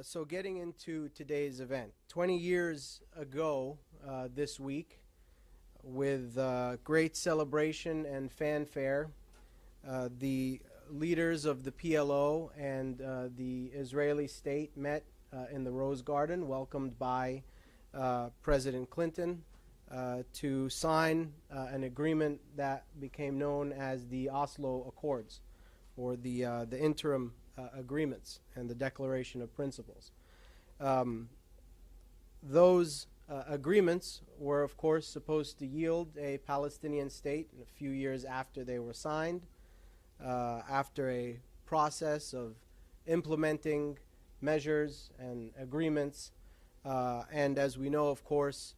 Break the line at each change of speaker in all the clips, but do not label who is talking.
So getting into today's event, 20 years ago this week, with great celebration and fanfare, the leaders of the PLO and the Israeli state met in the Rose Garden, welcomed by President Clinton, to sign an agreement that became known as the Oslo Accords, or the interim agreements and the Declaration of Principles. Those agreements were, of course, supposed to yield a Palestinian state a few years after they were signed, after a process of implementing measures and agreements. And as we know, of course,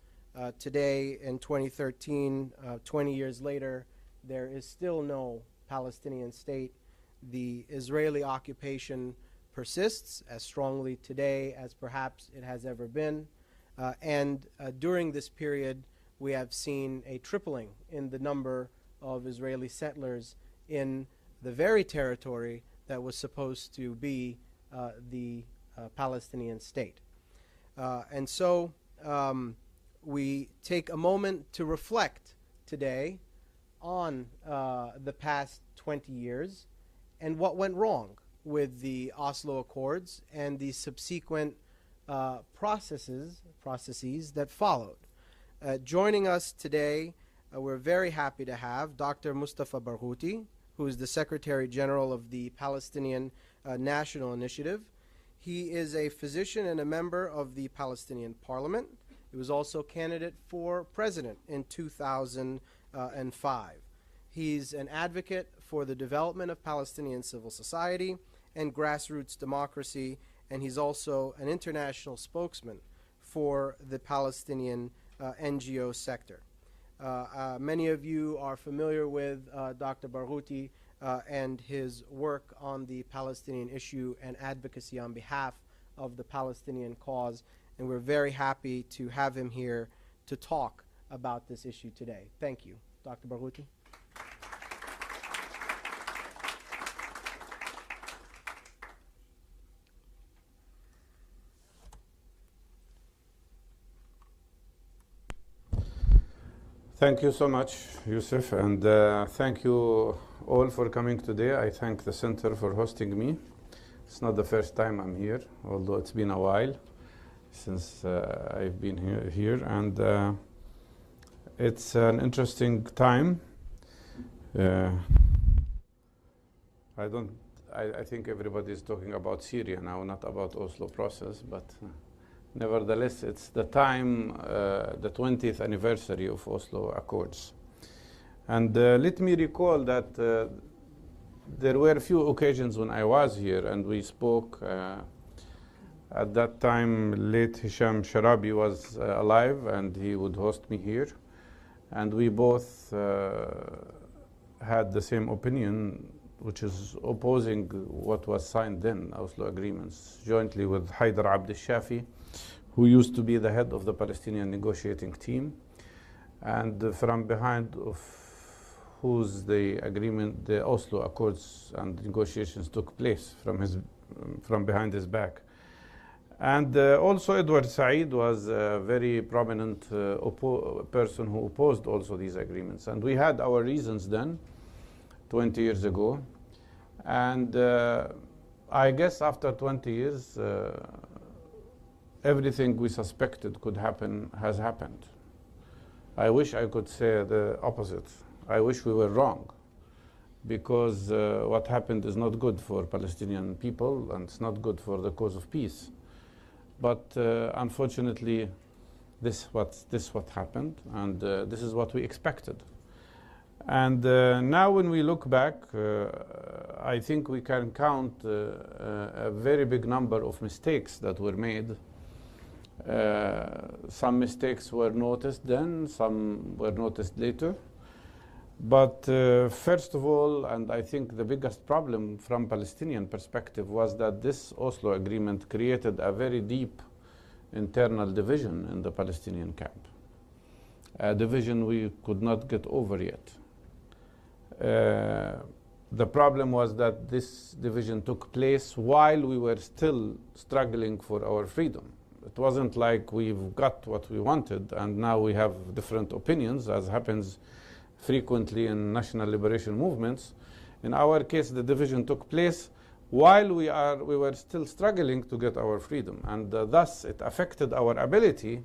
today in 2013, 20 years later, there is still no Palestinian state. The Israeli occupation persists as strongly today as perhaps it has ever been. And during this period, we have seen a tripling in the number of Israeli settlers in the very territory that was supposed to be the Palestinian state. And so we take a moment to reflect today on the past 20 years and what went wrong with the Oslo Accords and the subsequent processes that followed. Joining us today, we're very happy to have Dr. Mustafa Barghouti, who is the Secretary General of the Palestinian National Initiative. He is a physician and a member of the Palestinian Parliament. He was also candidate for president in 2005. He's an advocate for the development of Palestinian civil society and grassroots democracy, and he's also an international spokesman for the Palestinian NGO sector. Many of you are familiar with Dr. Barghouti and his work on the Palestinian issue and advocacy on behalf of the Palestinian cause, and we're very happy to have him here to talk about this issue today. Thank you. Dr. Barghouti.
Thank you so much, Yusuf, and thank you all for coming today. I thank the center for hosting me. It's not the first time I'm here, although it's been a while since I've been here, and it's an interesting time. I think everybody is talking about Syria now, not about Oslo process, but nevertheless, it's the time, the 20th anniversary of Oslo Accords. And let me recall that there were a few occasions when I was here and we spoke. At that time, late Hisham Sharabi was alive and he would host me here. And we both had the same opinion, which is opposing what was signed then, Oslo Agreements, jointly with Haidar Abd al-Shafi, who used to be the head of the Palestinian negotiating team, and from behind of whose the agreement, the Oslo Accords and negotiations took place, from behind his back. And also Edward Said was a very prominent person who opposed also these agreements. And we had our reasons then, 20 years ago. And I guess after 20 years, everything we suspected could happen has happened. I wish I could say the opposite. I wish we were wrong, because what happened is not good for Palestinian people and it's not good for the cause of peace. But unfortunately, this what happened, and this is what we expected. And now when we look back, I think we can count a very big number of mistakes that were made. Some mistakes were noticed then, some were noticed later. But first of all, and I think the biggest problem from Palestinian perspective was that this Oslo Agreement created a very deep internal division in the Palestinian camp, a division we could not get over yet. The problem was that this division took place while we were still struggling for our freedom. It wasn't like we've got what we wanted and now we have different opinions, as happens frequently in national liberation movements. In our case, the division took place while we were still struggling to get our freedom, and thus it affected our ability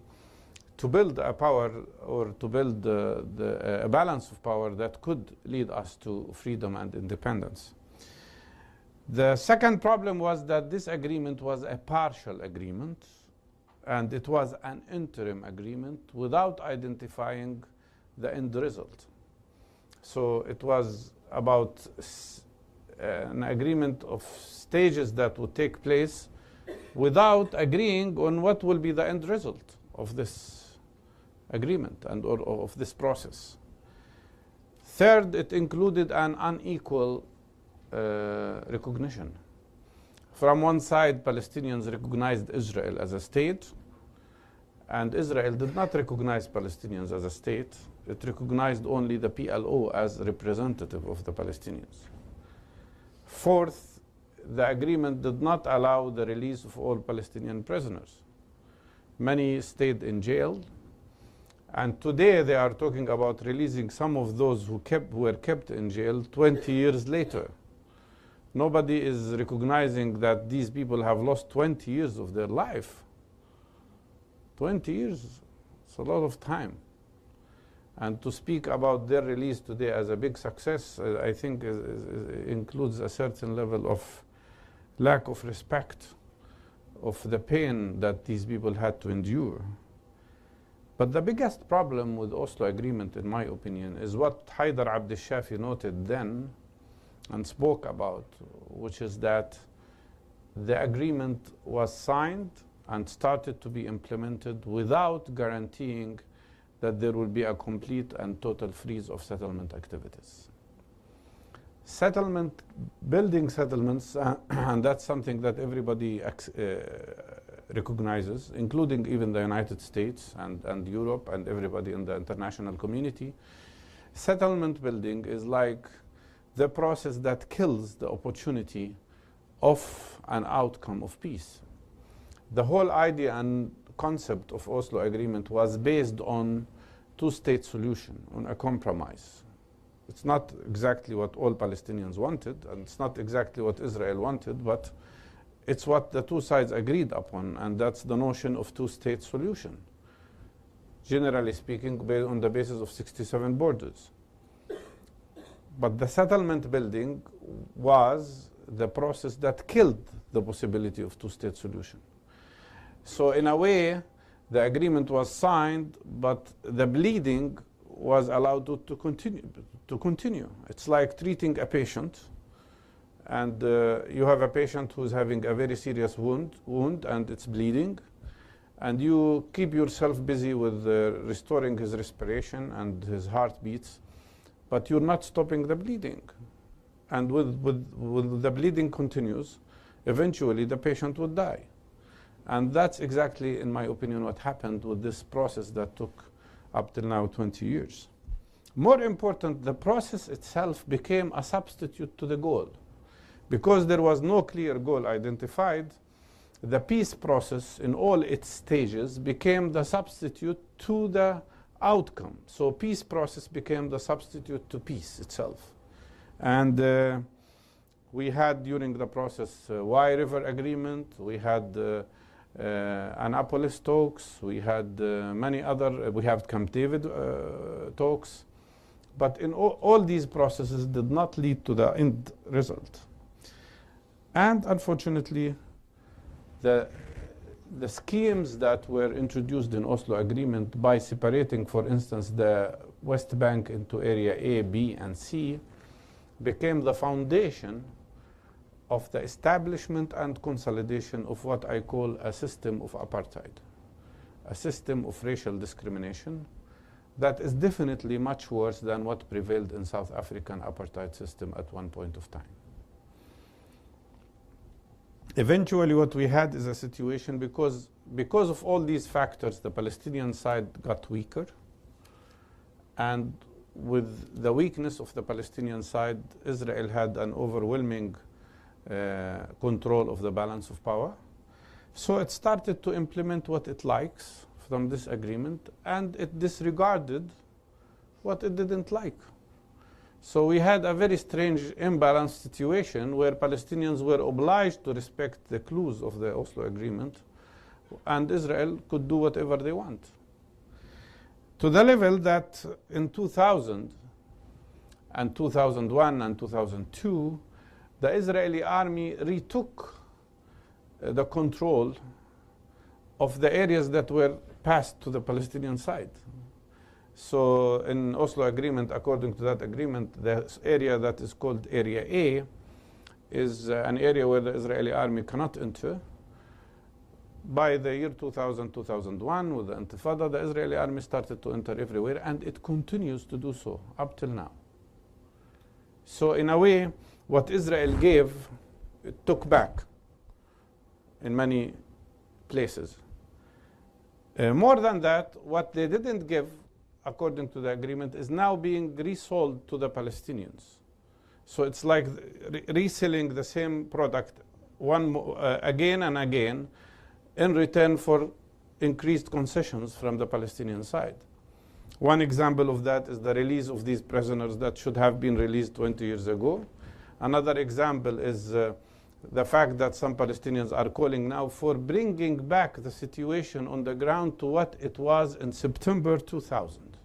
to build a power or to build a balance of power that could lead us to freedom and independence. The second problem was that this agreement was a partial agreement, and it was an interim agreement without identifying the end result. So it was about an agreement of stages that would take place without agreeing on what will be the end result of this agreement and or of this process. Third, it included an unequal recognition. From one side, Palestinians recognized Israel as a state, and Israel did not recognize Palestinians as a state. It recognized only the PLO as representative of the Palestinians. Fourth, the agreement did not allow the release of all Palestinian prisoners. Many stayed in jail, and today they are talking about releasing some of those who were kept in jail 20 years later. Nobody is recognizing that these people have lost 20 years of their life. 20 years, it's a lot of time. And to speak about their release today as a big success, I think includes a certain level of lack of respect of the pain that these people had to endure. But the biggest problem with Oslo Agreement, in my opinion, is what Haidar Abd al-Shafi noted then and spoke about, which is that the agreement was signed and started to be implemented without guaranteeing that there will be a complete and total freeze of settlement activities. Building settlements, and that's something that everybody recognizes, including even the United States and Europe and everybody in the international community. Settlement building is like the process that kills the opportunity of an outcome of peace. The whole idea and concept of Oslo Agreement was based on two-state solution, on a compromise. It's not exactly what all Palestinians wanted, and it's not exactly what Israel wanted, but it's what the two sides agreed upon, and that's the notion of two-state solution. Generally speaking, based on the basis of 67 borders. But the settlement building was the process that killed the possibility of two-state solution. So in a way, the agreement was signed, but the bleeding was allowed to continue. It's like treating a patient, and you have a patient who's having a very serious wound and it's bleeding, and you keep yourself busy with restoring his respiration and his heartbeats, but you're not stopping the bleeding. And with the bleeding continues, eventually the patient would die. And that's exactly, in my opinion, what happened with this process that took up till now 20 years. More important, the process itself became a substitute to the goal. Because there was no clear goal identified, the peace process in all its stages became the substitute to the outcome. So peace process became the substitute to peace itself. And we had during the process Y River Agreement, we had Annapolis talks, we had many other, we have Camp David talks, but in all these processes did not lead to the end result. And unfortunately, the schemes that were introduced in Oslo Agreement by separating, for instance, the West Bank into Area A, B, and C became the foundation of the establishment and consolidation of what I call a system of apartheid, a system of racial discrimination that is definitely much worse than what prevailed in South African apartheid system at one point of time. Eventually what we had is a situation because of all these factors, the Palestinian side got weaker, and with the weakness of the Palestinian side, Israel had an overwhelming control of the balance of power. So it started to implement what it likes from this agreement, and it disregarded what it didn't like. So we had a very strange imbalanced situation where Palestinians were obliged to respect the clause of the Oslo Agreement, and Israel could do whatever they want. To the level that in 2000 and 2001 and 2002, the Israeli army retook the control of the areas that were passed to the Palestinian side. So in Oslo Agreement, according to that agreement, the area that is called Area A is an area where the Israeli army cannot enter. By the year 2000, 2001, with the Intifada, the Israeli army started to enter everywhere, and it continues to do so up till now. So in a way, what Israel gave, it took back in many places. More than that, what they didn't give, according to the agreement, is now being resold to the Palestinians. So it's like reselling the same product again and again in return for increased concessions from the Palestinian side. One example of that is the release of these prisoners that should have been released 20 years ago. Another example is the fact that some Palestinians are calling now for bringing back the situation on the ground to what it was in September 2000.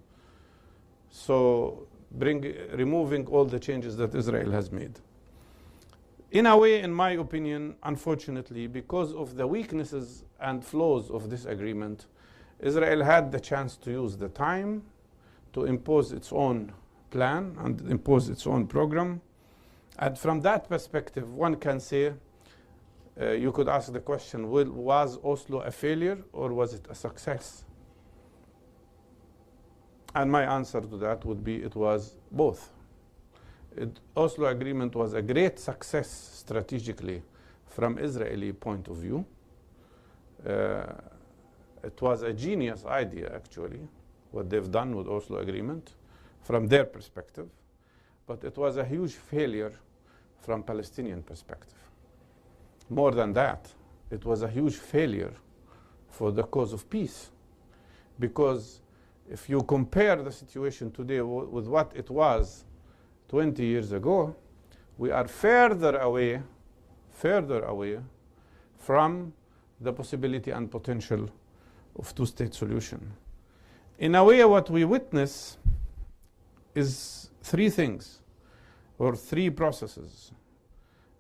So removing all the changes that Israel has made. In a way, in my opinion, unfortunately, because of the weaknesses and flaws of this agreement, Israel had the chance to use the time to impose its own plan and impose its own program. And from that perspective, one can say, you could ask the question, was Oslo a failure or was it a success? And my answer to that would be it was both. Oslo Agreement was a great success strategically from Israeli point of view. It was a genius idea, actually, what they've done with Oslo Agreement from their perspective. But it was a huge failure from Palestinian perspective. More than that, it was a huge failure for the cause of peace. Because if you compare the situation today with what it was 20 years ago, we are further away from the possibility and potential of two-state solution. In a way, what we witness is three things, or three processes.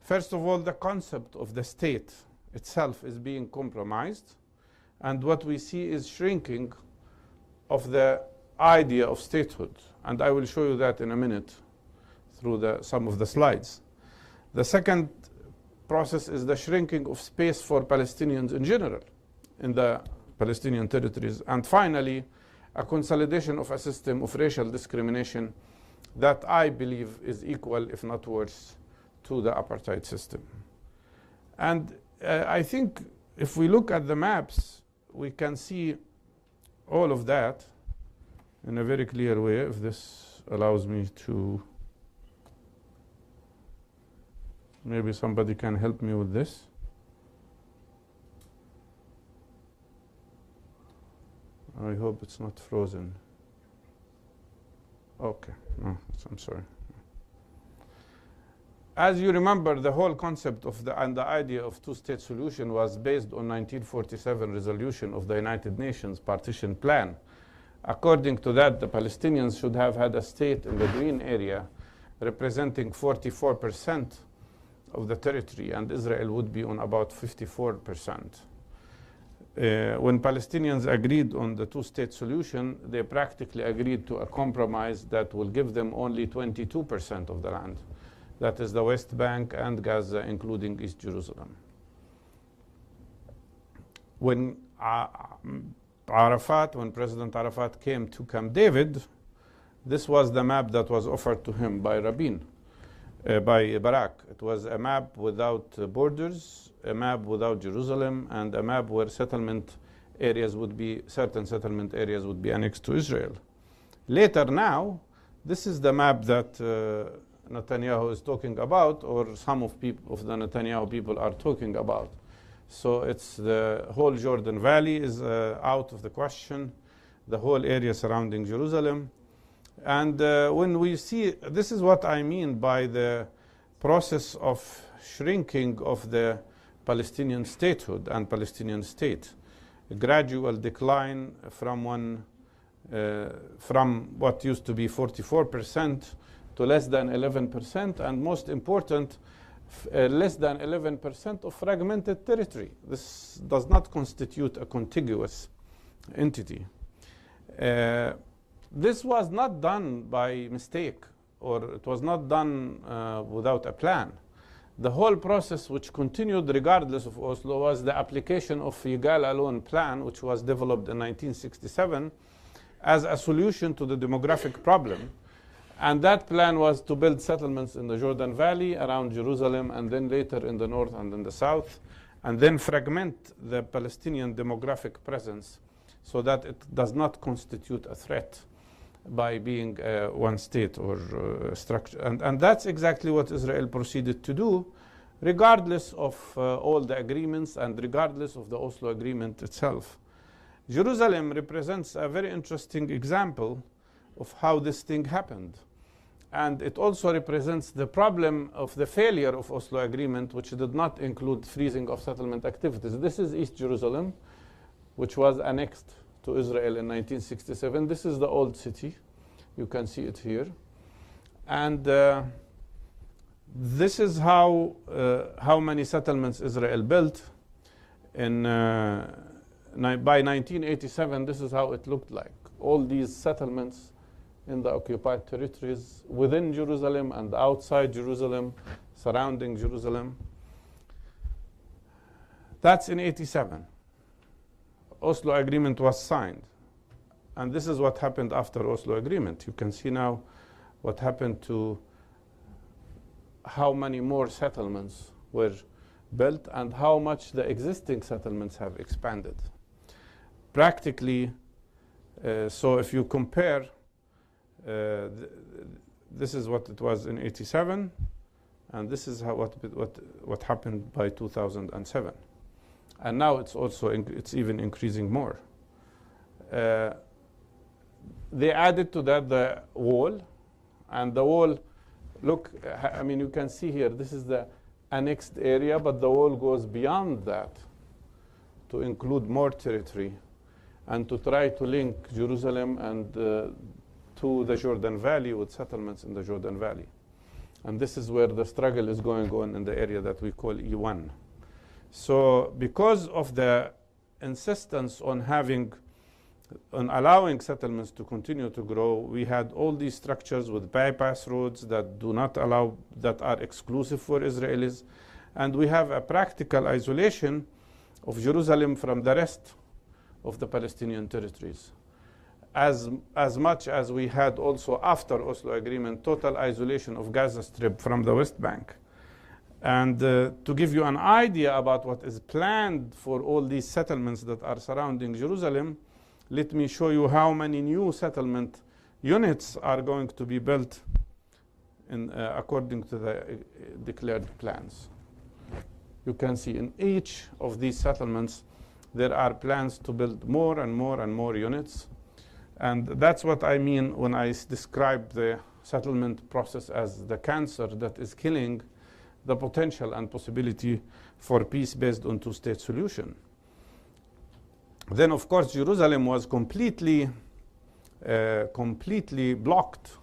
First of all, the concept of the state itself is being compromised, and what we see is shrinking of the idea of statehood. And I will show you that in a minute through some of the slides. The second process is the shrinking of space for Palestinians in general in the Palestinian territories. And finally, a consolidation of a system of racial discrimination that I believe is equal, if not worse, to the apartheid system. And I think if we look at the maps, we can see all of that in a very clear way, if this allows me to. Maybe somebody can help me with this. I hope it's not frozen. Okay, no, I'm sorry. As you remember, the whole concept of the idea of two-state solution was based on 1947 resolution of the United Nations partition plan. According to that, the Palestinians should have had a state in the green area representing 44% of the territory, and Israel would be on about 54%. When Palestinians agreed on the two-state solution, they practically agreed to a compromise that will give them only 22% of the land. That is the West Bank and Gaza, including East Jerusalem. When President Arafat came to Camp David, this was the map that was offered to him by Barak. It was a map without borders, a map without Jerusalem, and a map where certain settlement areas would be annexed to Israel. Later now, This is the map that Netanyahu is talking about, or some of the Netanyahu people are talking about. So it's the whole Jordan Valley is out of the question, the whole area surrounding Jerusalem. And when we see, this is what I mean by the process of shrinking of the Palestinian statehood and Palestinian state, a gradual decline from what used to be 44% to less than 11%, and most important, less than 11% of fragmented territory. This does not constitute a contiguous entity. This was not done by mistake, or it was not done without a plan. The whole process, which continued regardless of Oslo, was the application of Yigal Allon plan, which was developed in 1967 as a solution to the demographic problem. And that plan was to build settlements in the Jordan Valley around Jerusalem, and then later in the north and in the south, and then fragment the Palestinian demographic presence so that it does not constitute a threat by being one state or structure. And that's exactly what Israel proceeded to do, regardless of all the agreements and regardless of the Oslo Agreement itself. Jerusalem represents a very interesting example of how this thing happened. And it also represents the problem of the failure of Oslo Agreement, which did not include freezing of settlement activities. This is East Jerusalem, which was annexed to Israel in 1967. This is the old city. You can see it here. And this is how many settlements Israel built. By 1987, this is how it looked like. All these settlements in the occupied territories within Jerusalem and outside Jerusalem, surrounding Jerusalem. That's in 87. Oslo Agreement was signed. And this is what happened after Oslo Agreement. You can see now what happened to how many more settlements were built and how much the existing settlements have expanded. Practically, so if you compare, this is what it was in 87, and this is what happened by 2007. And now it's also it's even increasing more. They added to that the wall, and the wall, look, I mean, you can see here, this is the annexed area, but the wall goes beyond that to include more territory and to try to link Jerusalem and to the Jordan Valley with settlements in the Jordan Valley. And this is where the struggle is going on in the area that we call E1. So because of the insistence on allowing settlements to continue to grow, we had all these structures with bypass roads that do not allow, that are exclusive for Israelis. And we have a practical isolation of Jerusalem from the rest of the Palestinian territories. As much as we had also after Oslo Agreement, total isolation of Gaza Strip from the West Bank. And to give you an idea about what is planned for all these settlements that are surrounding Jerusalem, let me show you how many new settlement units are going to be built according to the declared plans. You can see in each of these settlements, there are plans to build more and more and more units. And that's what I mean when I describe the settlement process as the cancer that is killing the potential and possibility for peace based on two-state solution. Then, of course, Jerusalem was completely blocked.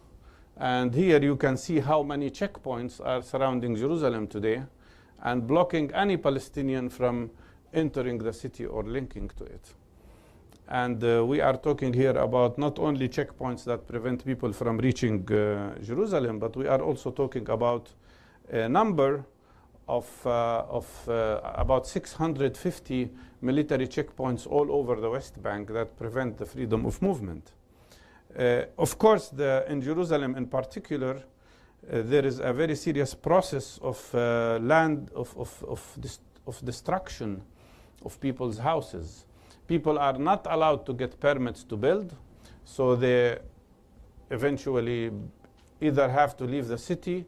And here you can see how many checkpoints are surrounding Jerusalem today and blocking any Palestinian from entering the city or linking to it. And we are talking here about not only checkpoints that prevent people from reaching Jerusalem, but we are also talking about a number of about 650 military checkpoints all over the West Bank that prevent the freedom of movement. Of course, in Jerusalem in particular, there is a very serious process of destruction of people's houses. People are not allowed to get permits to build, so eventually either have to leave the city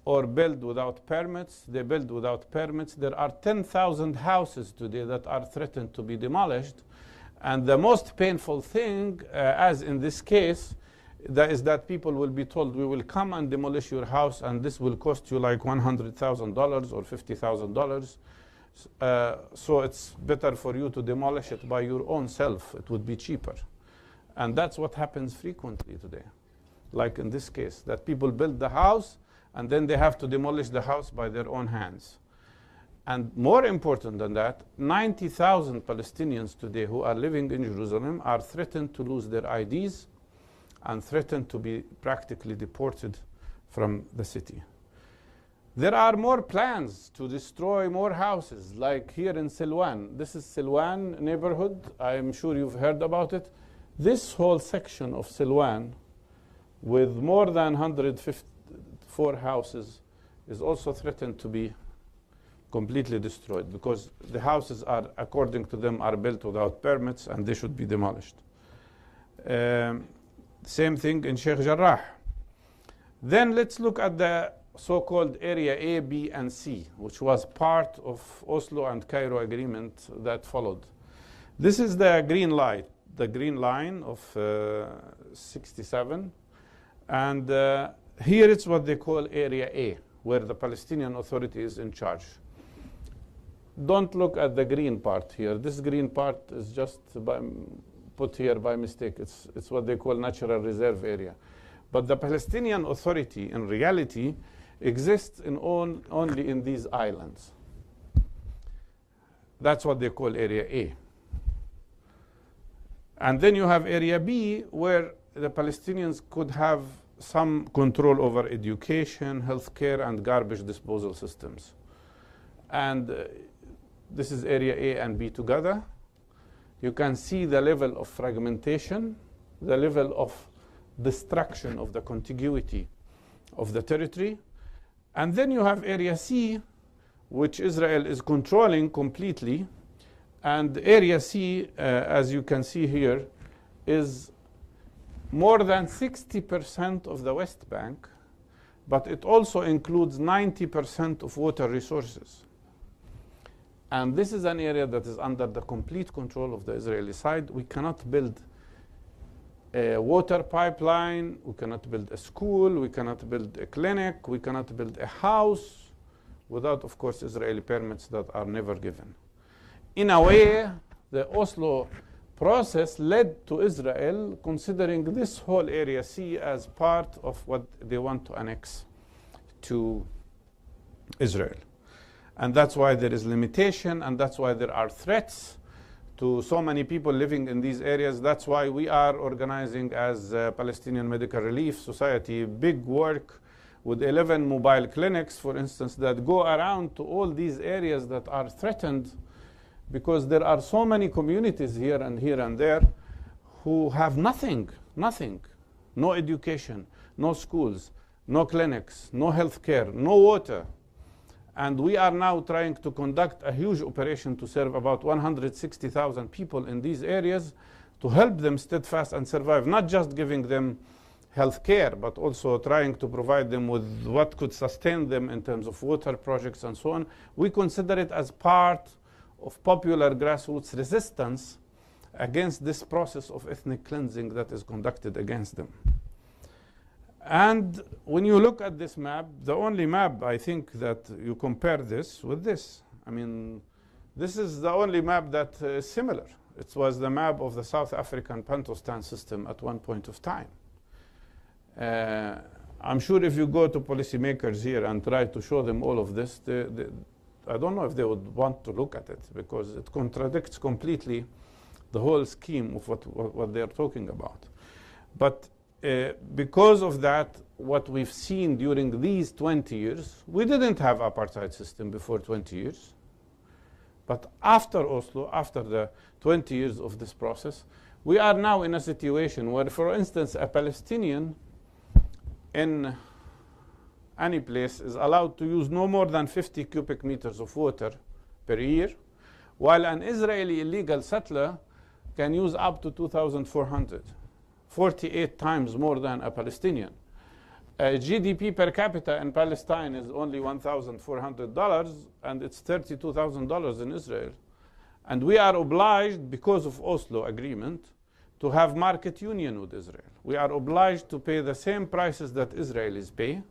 or build without permits. They build without permits. There are 10,000 houses today that are threatened to be demolished. And the most painful thing, as in this case, that is that people will be told, we will come and demolish your house, and this will cost you like $100,000 or $50,000. So it's better for you to demolish it by your own self. It would be cheaper. And that's what happens frequently today. Like in this case, that people build the house, and then they have to demolish the house by their own hands. And more important than that, 90,000 Palestinians today who are living in Jerusalem are threatened to lose their IDs and threatened to be practically deported from the city. There are more plans to destroy more houses, like here in Silwan. This is Silwan neighborhood. I'm sure you've heard about it. This whole section of Silwan, with more than 154 houses, is also threatened to be completely destroyed, because the houses are, according to them, are built without permits and they should be demolished. Same thing in Sheikh Jarrah. Then let's look at the so-called Area A, B, and C, which was part of Oslo and Cairo Agreement that followed. This is the green light, the green line of 67. And here it's what they call Area A, where the Palestinian Authority is in charge. Don't look at the green part here. This green part is just put here by mistake. It's what they call natural reserve area. But the Palestinian Authority, in reality, exists only in these islands. That's what they call Area A. And then you have Area B, where the Palestinians could have some control over education, healthcare, and garbage disposal systems. And this is Area A and B together. You can see the level of fragmentation, the level of destruction of the contiguity of the territory. And then you have Area C, which Israel is controlling completely. And Area C, as you can see here, is more than 60% of the West Bank, but it also includes 90% of water resources. And this is an area that is under the complete control of the Israeli side. We cannot build a water pipeline, we cannot build a school, we cannot build a clinic, we cannot build a house without, of course, Israeli permits that are never given. In a way, the Oslo process led to Israel considering this whole Area C as part of what they want to annex to Israel. And that's why there is limitation, and that's why there are threats to so many people living in these areas. That's why we are organizing, as Palestinian Medical Relief Society, big work with 11 mobile clinics, for instance, that go around to all these areas that are threatened, because there are so many communities here and there who have nothing, no education, no schools, no clinics, no health care, no water. And we are now trying to conduct a huge operation to serve about 160,000 people in these areas to help them steadfast and survive, not just giving them health care, but also trying to provide them with what could sustain them in terms of water projects and so on. We consider it as part of popular grassroots resistance against this process of ethnic cleansing that is conducted against them. And when you look at this map, the only map, I think, that you compare this with this. I mean, this is the only map that is similar. It was the map of the South African Bantustan system at one point of time. I'm sure if you go to policymakers here and try to show them all of this, I don't know if they would want to look at it, because it contradicts completely the whole scheme of what they're talking about. But because of that, what we've seen during these 20 years, we didn't have apartheid system before 20 years. But after Oslo, after the 20 years of this process, we are now in a situation where, for instance, a Palestinian in any place is allowed to use no more than 50 cubic meters of water per year, while an Israeli illegal settler can use up to 2,400 48 times more than a Palestinian. GDP per capita in Palestine is only $1,400, and it's $32,000 in Israel. And we are obliged, because of Oslo Agreement, to have market union with Israel. We are obliged to pay the same prices that Israelis pay,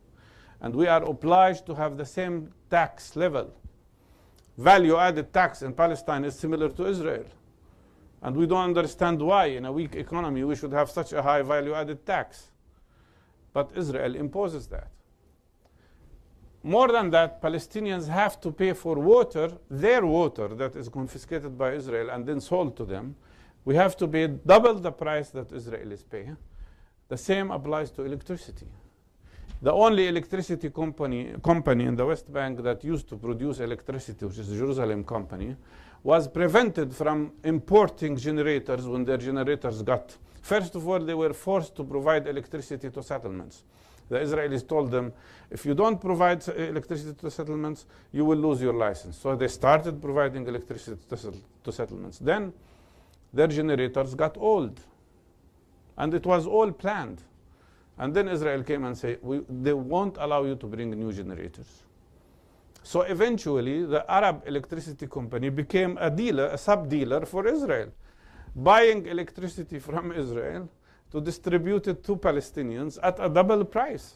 and we are obliged to have the same tax level. Value-added tax in Palestine is similar to Israel. And we don't understand why, in a weak economy, we should have such a high value-added tax. But Israel imposes that. More than that, Palestinians have to pay for water, their water that is confiscated by Israel and then sold to them. We have to pay double the price that Israelis pay. The same applies to electricity. The only electricity company in the West Bank that used to produce electricity, which is the Jerusalem company, was prevented from importing generators when their generators got. First of all, they were forced to provide electricity to settlements. The Israelis told them, if you don't provide electricity to settlements, you will lose your license. So they started providing electricity to settlements. Then their generators got old, and it was all planned. And then Israel came and said, they won't allow you to bring new generators. So eventually, the Arab electricity company became a dealer, a sub-dealer for Israel, buying electricity from Israel to distribute it to Palestinians at a double price.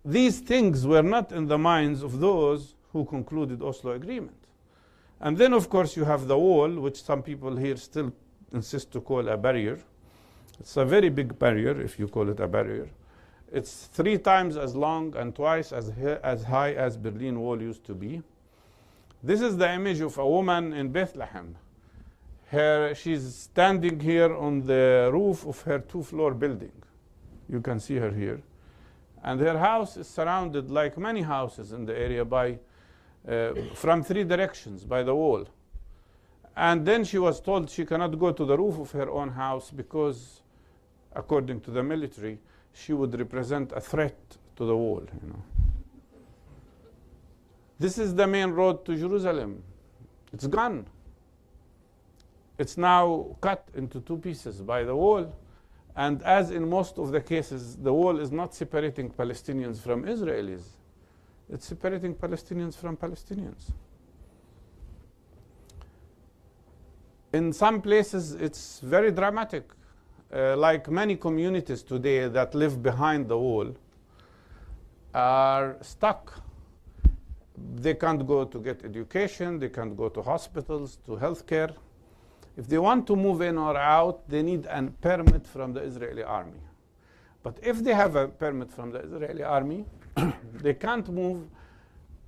These things were not in the minds of those who concluded Oslo Agreement. And then, of course, you have the wall, which some people here still insist to call a barrier. It's a very big barrier, if you call it a barrier. It's 3 times as long and twice as high as Berlin Wall used to be. This is the image of a woman in Bethlehem. She's standing here on the roof of her 2-floor building. You can see her here. And her house is surrounded, like many houses in the area, by from 3 directions by the wall. And then she was told she cannot go to the roof of her own house because, according to the military, she would represent a threat to the wall. This is the main road to Jerusalem. It's gone. It's now cut into 2 pieces by the wall. And as in most of the cases, the wall is not separating Palestinians from Israelis. It's separating Palestinians from Palestinians. In some places, it's very dramatic. Like many communities today that live behind the wall are stuck. They can't go to get education. They can't go to hospitals, to healthcare. If they want to move in or out, they need a permit from the Israeli army. But if they have a permit from the Israeli army, they can't move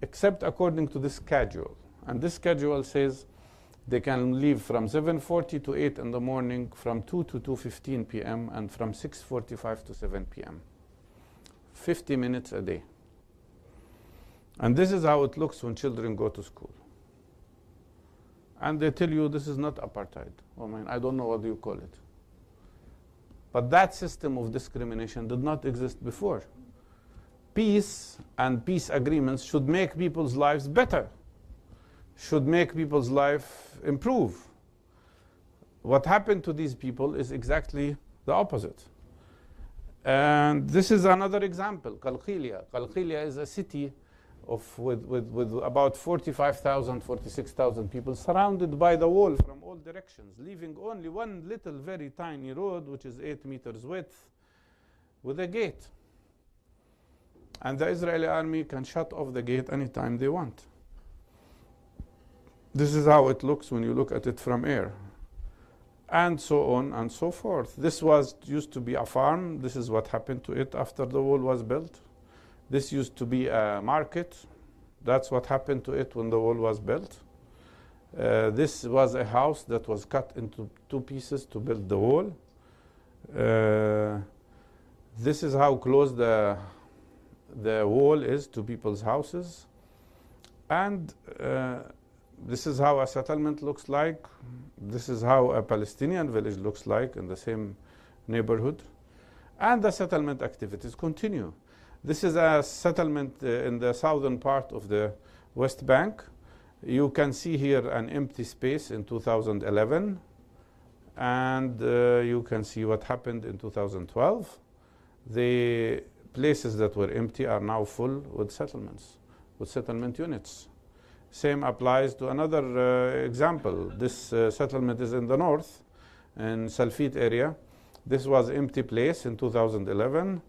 except according to this schedule. And this schedule says they can leave from 7:40 to 8 in the morning, from 2 to 2:15 p.m., and from 6:45 to 7 p.m. 50 minutes a day. And this is how it looks when children go to school. And they tell you this is not apartheid. I don't know what you call it. But that system of discrimination did not exist before. Peace and peace agreements should make people's lives better, should make people's life improve. What happened to these people is exactly the opposite. And this is another example, Qalqilia. Qalqilia is a city with about 45,000, 46,000 people surrounded by the wall from all directions, leaving only one little very tiny road, which is 8 meters width, with a gate. And the Israeli army can shut off the gate anytime they want. This is how it looks when you look at it from air. And so on and so forth. This used to be a farm. This is what happened to it after the wall was built. This used to be a market. That's what happened to it when the wall was built. This was a house that was cut into 2 pieces to build the wall. This is how close the wall is to people's houses. And this is how a settlement looks like. This is how a Palestinian village looks like in the same neighborhood. And the settlement activities continue. This is a settlement in the southern part of the West Bank. You can see here an empty space in 2011. And you can see what happened in 2012. The places that were empty are now full with settlements, with settlement units. Same applies to another example. This settlement is in the north, in Salfit area. This was empty place in 2011,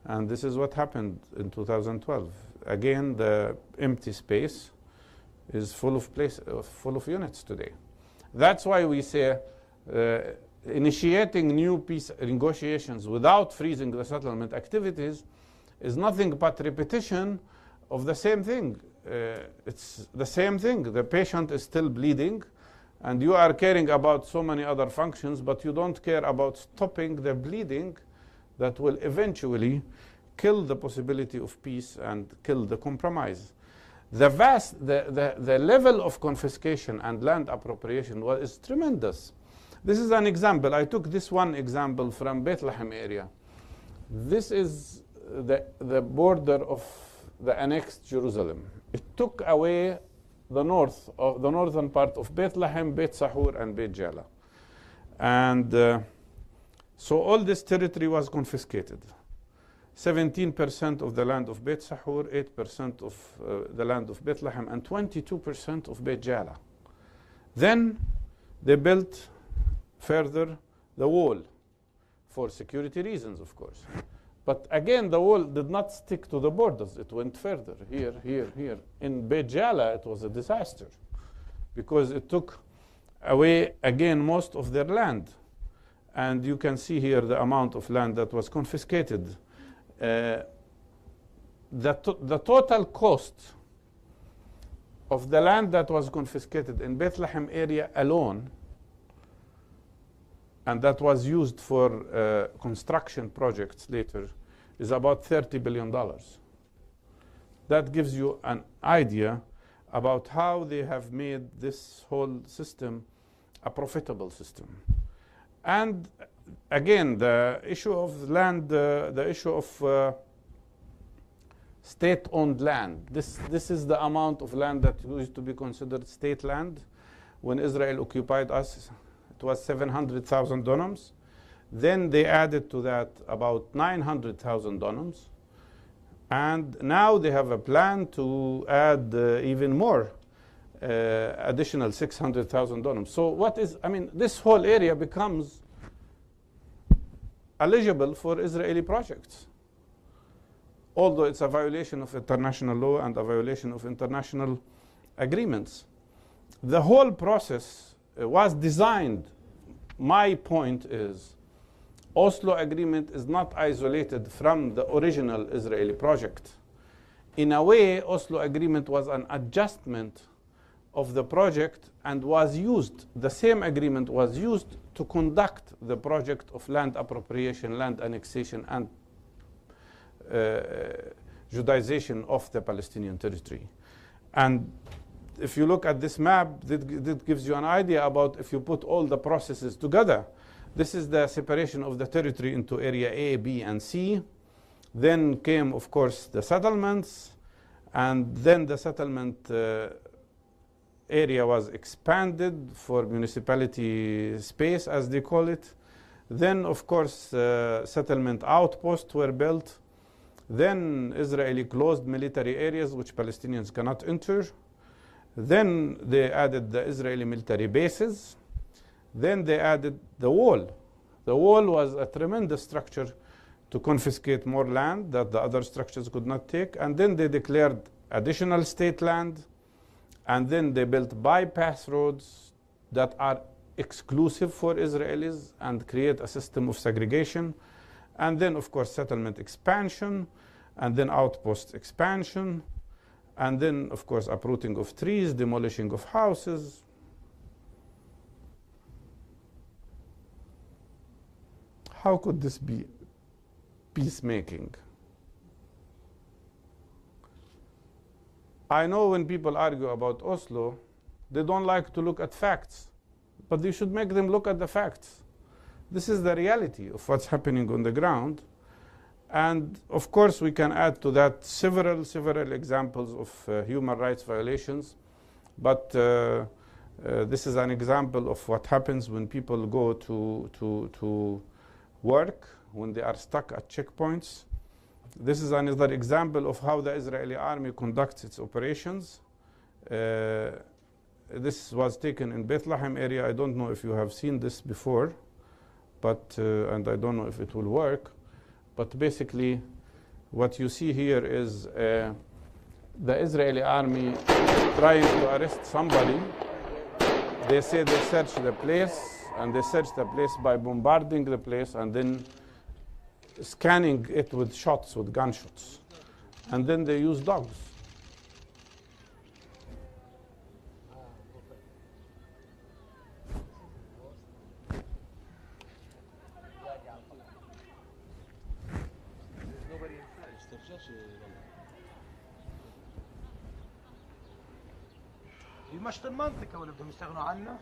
and this is what happened in 2012. Again, the empty space is full of units today. That's why we say initiating new peace negotiations without freezing the settlement activities is nothing but repetition of the same thing. It's the same thing. The patient is still bleeding, and you are caring about so many other functions, but you don't care about stopping the bleeding that will eventually kill the possibility of peace and kill the compromise. The level of confiscation and land appropriation is tremendous. This is an example. I took this one example from Bethlehem area. This is the border of the annexed Jerusalem. It took away the northern part of Bethlehem, Beit Sahur, and Beit Jala. And so all this territory was confiscated. 17% of the land of Beit Sahur, 8% of the land of Bethlehem, and 22% of Beit Jala. Then they built further the wall for security reasons, of course. But again, the wall did not stick to the borders. It went further, here, here, here. In Beit Jala, it was a disaster because it took away, again, most of their land. And you can see here the amount of land that was confiscated. The total cost of the land that was confiscated in Bethlehem area alone, and that was used for construction projects later, is about $30 billion. That gives you an idea about how they have made this whole system a profitable system. And again, the issue of land, the issue of state-owned land. This is the amount of land that used to be considered state land. When Israel occupied us, it was 700,000 dunams. Then they added to that about 900,000 dunams. And now they have a plan to add even more, additional 600,000 dunams. So this whole area becomes eligible for Israeli projects, although it's a violation of international law and a violation of international agreements. The whole process was designed. My point is, Oslo Agreement is not isolated from the original Israeli project. In a way, Oslo Agreement was an adjustment of the project and was used, the same agreement was used to conduct the project of land appropriation, land annexation, and Judaization of the Palestinian territory. And if you look at this map, that gives you an idea about if you put all the processes together. This is the separation of the territory into area A, B, and C. Then came, of course, the settlements, and then the settlement area was expanded for municipality space, as they call it. Then, of course, settlement outposts were built. Then Israeli closed military areas which Palestinians cannot enter. Then they added the Israeli military bases. Then they added the wall. The wall was a tremendous structure to confiscate more land that the other structures could not take. And then they declared additional state land. And then they built bypass roads that are exclusive for Israelis and create a system of segregation. And then, of course, settlement expansion, and then outpost expansion, and then, of course, uprooting of trees, demolishing of houses. How could this be peacemaking? I know when people argue about Oslo, they don't like to look at facts, but you should make them look at the facts. This is the reality of what's happening on the ground. And of course, we can add to that several examples of human rights violations. But This is an example of what happens when people go to work, when they are stuck at checkpoints. This is another example of how the Israeli army conducts its operations. This was taken in Bethlehem area. I don't know if you have seen this before, but and I don't know if it will work. But basically, what you see here is the Israeli army trying to arrest somebody. They say they search the place, and they search the place by bombarding the place and then scanning it with shots, with gunshots. And then they use dogs.
دي مشط المنطقة ولا بدهم يستغنوا عنه؟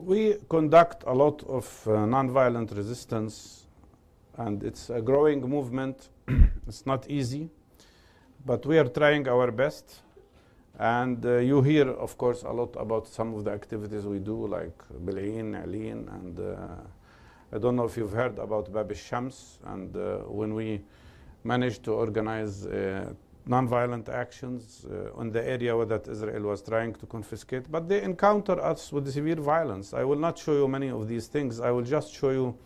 We conduct a lot of nonviolent resistance, and it's a growing movement. It's not easy, but we are trying our best. And you hear, of course, a lot about some of the activities we do, like Bil'in, Alin, and I don't know if you've heard about Bab al-Shams, and when we managed to organize nonviolent actions on the area that Israel was trying to confiscate, but they encounter us with severe violence. I will not show you many of these things. I will just show you,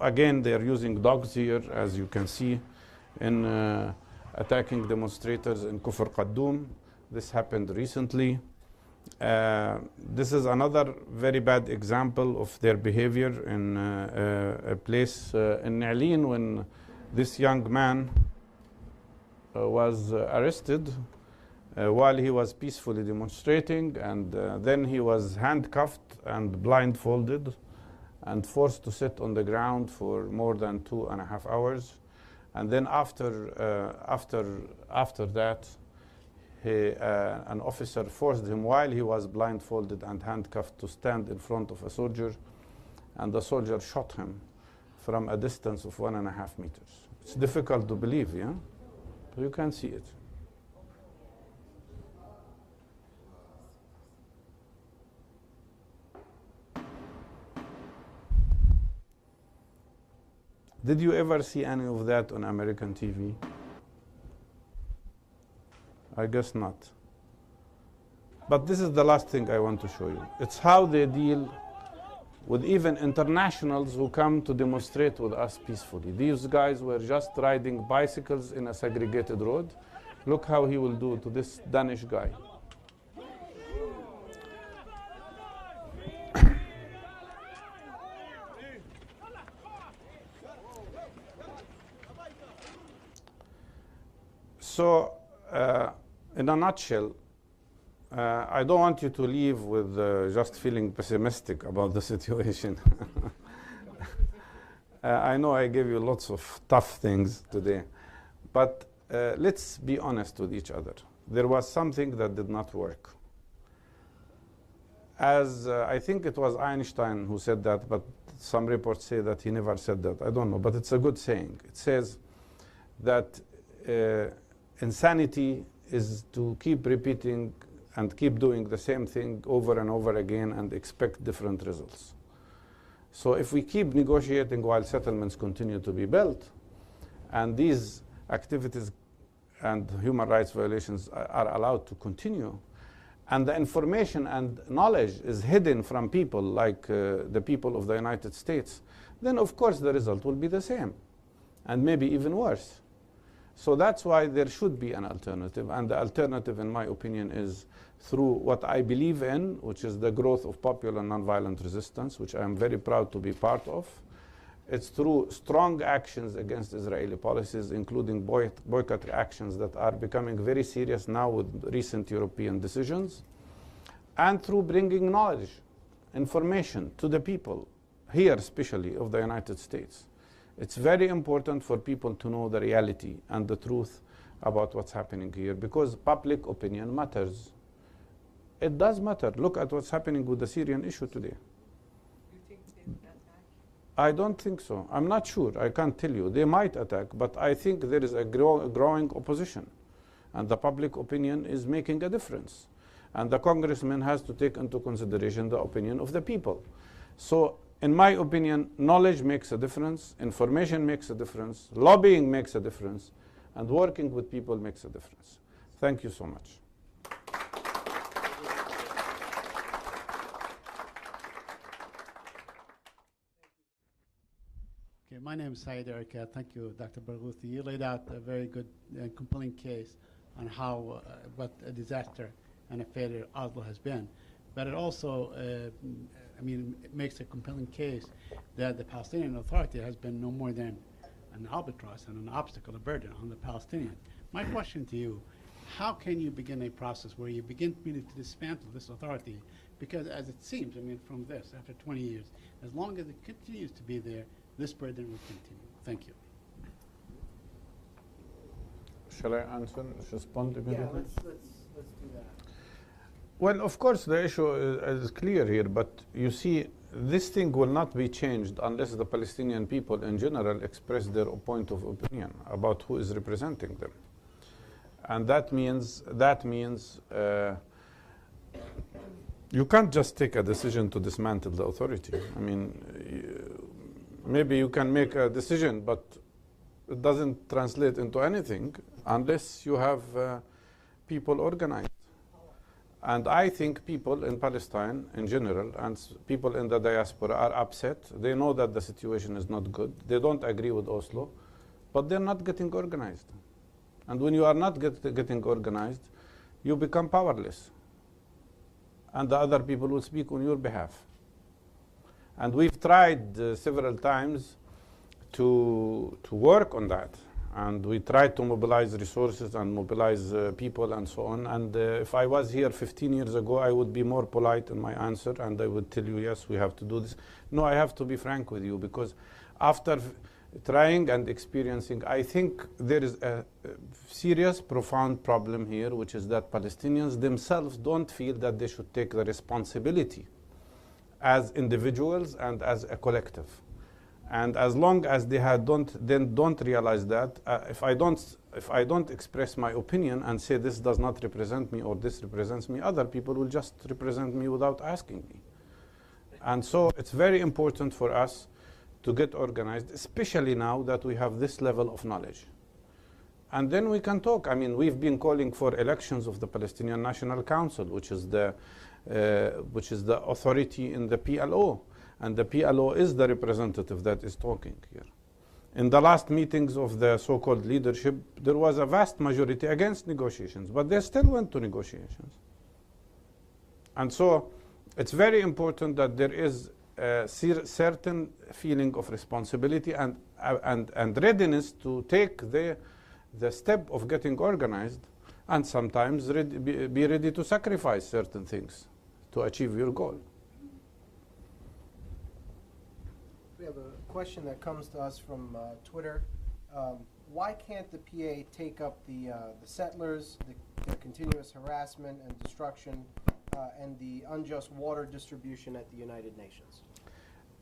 again, they are using dogs here, as you can see, in attacking demonstrators in Kufr Qaddum. This happened recently. This is another very bad example of their behavior in a place in Na'lin, when this young man was arrested while he was peacefully demonstrating, and then he was handcuffed and blindfolded and forced to sit on the ground for more than 2.5 hours. And then after that, an officer forced him, while he was blindfolded and handcuffed, to stand in front of a soldier, and the soldier shot him from a distance of 1.5 meters. It's difficult to believe, yeah? You can see it. Did you ever see any of that on American TV? I guess not. But this is the last thing I want to show you. It's how they deal with even internationals who come to demonstrate with us peacefully. These guys were just riding bicycles in a segregated road. Look how he will do to this Danish guy. So, in a nutshell, I don't want you to leave with just feeling pessimistic about the situation. I know I gave you lots of tough things today, but let's be honest with each other. There was something that did not work. As I think it was Einstein who said that, but some reports say that he never said that. I don't know, but it's a good saying. It says that insanity is to keep repeating and keep doing the same thing over and over again and expect different results. So if we keep negotiating while settlements continue to be built, and these activities and human rights violations are allowed to continue, and the information and knowledge is hidden from people like the people of the United States, then of course the result will be the same, and maybe even worse. So that's why there should be an alternative, and the alternative, in my opinion, is through what I believe in, which is the growth of popular nonviolent resistance, which I am very proud to be part of. It's through strong actions against Israeli policies, including boycott actions that are becoming very serious now with recent European decisions, and through bringing knowledge, information to the people, here especially of the United States. It's very important for people to know the reality and the truth about what's happening here, because public opinion matters. It does matter. Look at what's happening with the Syrian issue today.
You think they would attack?
I don't think so. I'm not sure. I can't tell you. They might attack, but I think there is a growing opposition, and the public opinion is making a difference. And the congressman has to take into consideration the opinion of the people. So, in my opinion, knowledge makes a difference, information makes a difference, lobbying makes a difference, and working with people makes a difference. Thank you so much.
Okay, my name is Saeed Erica. Thank you, Dr. Barghouti. You laid out a very good and compelling case on how, what a disaster and a failure Oslo has been. But it also, it makes a compelling case that the Palestinian Authority has been no more than an albatross and an obstacle, a burden on the Palestinians. My question to you, how can you begin a process where you begin really to dismantle this authority? Because as it seems, from this, after 20 years, as long as it continues to be there, this burden will continue. Thank you.
Shall I answer, respond immediately?
Yeah, let's do that.
Well, of course, the issue is clear here, but you see, this thing will not be changed unless the Palestinian people in general express their point of opinion about who is representing them. And that means you can't just take a decision to dismantle the authority. Maybe you can make a decision, but it doesn't translate into anything unless you have people organized. And I think people in Palestine in general and people in the diaspora are upset. They know that the situation is not good. They don't agree with Oslo, but they're not getting organized. And when you are not getting organized, you become powerless. And the other people will speak on your behalf. And we've tried several times to work on that. And we tried to mobilize resources and mobilize people and so on. And if I was here 15 years ago, I would be more polite in my answer and I would tell you, yes, we have to do this. No, I have to be frank with you, because after trying and experiencing, I think there is a serious, profound problem here, which is that Palestinians themselves don't feel that they should take the responsibility as individuals and as a collective. And as long as they don't realize that, if I don't express my opinion and say this does not represent me or this represents me, other people will just represent me without asking me. And so it's very important for us to get organized, especially now that we have this level of knowledge. And then we can talk. We've been calling for elections of the Palestinian National Council, which is the authority in the PLO. And the PLO is the representative that is talking here. In the last meetings of the so-called leadership, there was a vast majority against negotiations, but they still went to negotiations. And so it's very important that there is a certain feeling of responsibility and readiness to take the step of getting organized, and sometimes be ready to sacrifice certain things to achieve your goal.
We have a question that comes to us from Twitter. Why can't the PA take up the settlers, their continuous harassment and destruction, and the unjust water distribution at the United Nations?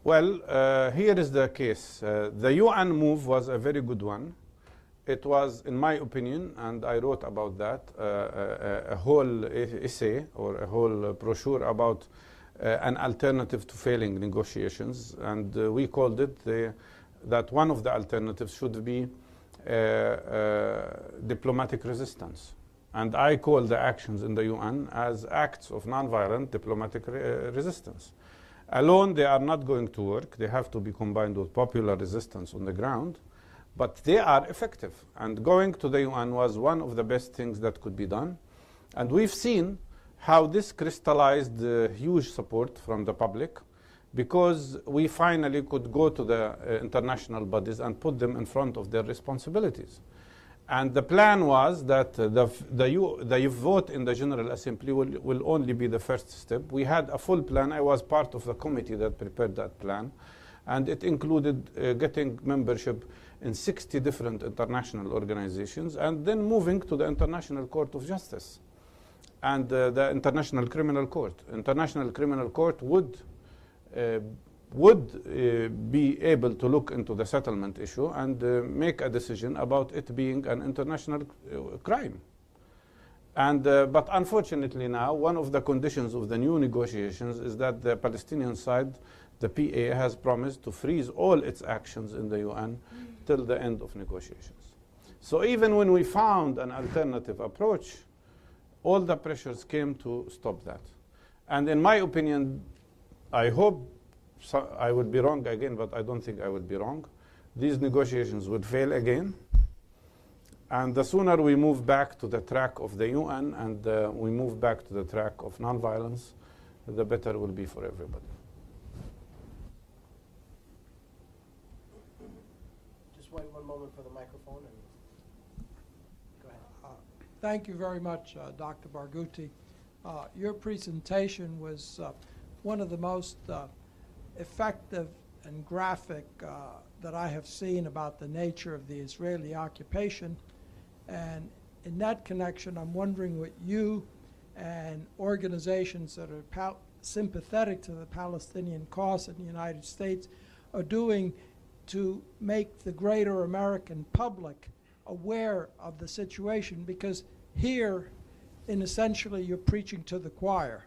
Well, here is the case. The UN move was a very good one. It was, in my opinion, and I wrote about that, a whole essay or a whole brochure about an alternative to failing negotiations, and we called it that one of the alternatives should be diplomatic resistance. And I call the actions in the UN as acts of nonviolent diplomatic resistance. Alone, they are not going to work. They have to be combined with popular resistance on the ground. But they are effective. And going to the UN was one of the best things that could be done. And we've seen how this crystallized huge support from the public, because we finally could go to the international bodies and put them in front of their responsibilities. And the plan was that the vote in the General Assembly will only be the first step. We had a full plan. I was part of the committee that prepared that plan. And it included getting membership in 60 different international organizations and then moving to the International Court of Justice and the International Criminal Court. International Criminal Court would be able to look into the settlement issue and make a decision about it being an international crime. And but unfortunately now, one of the conditions of the new negotiations is that the Palestinian side, the PA, has promised to freeze all its actions in the UN till the end of negotiations. So even when we found an alternative approach, all the pressures came to stop that. And in my opinion, I hope I would be wrong again, but I don't think I would be wrong. These negotiations would fail again. And the sooner we move back to the track of the UN and we move back to the track of nonviolence, the better it will be for everybody.
Just wait one moment for the microphone. And go ahead.
Thank you very much, Dr. Barghouti. Your presentation was one of the most effective and graphic that I have seen about the nature of the Israeli occupation. And in that connection, I'm wondering what you and organizations that are sympathetic to the Palestinian cause in the United States are doing to make the greater American public aware of the situation, because here, in essentially, you're preaching to the choir.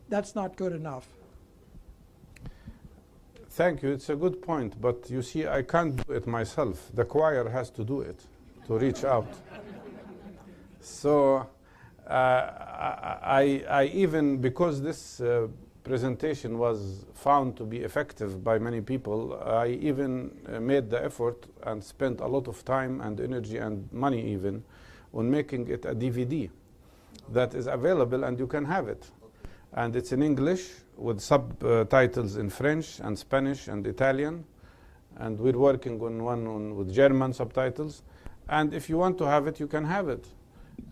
That's not good enough.
Thank you. It's a good point. But you see, I can't do it myself. The choir has to do it, to reach out. So I even, because this presentation was found to be effective by many people, I even made the effort and spent a lot of time and energy and money even on making it a DVD that is available and you can have it. And it's in English with subtitles in French and Spanish and Italian. And we're working on one with German subtitles. And if you want to have it, you can have it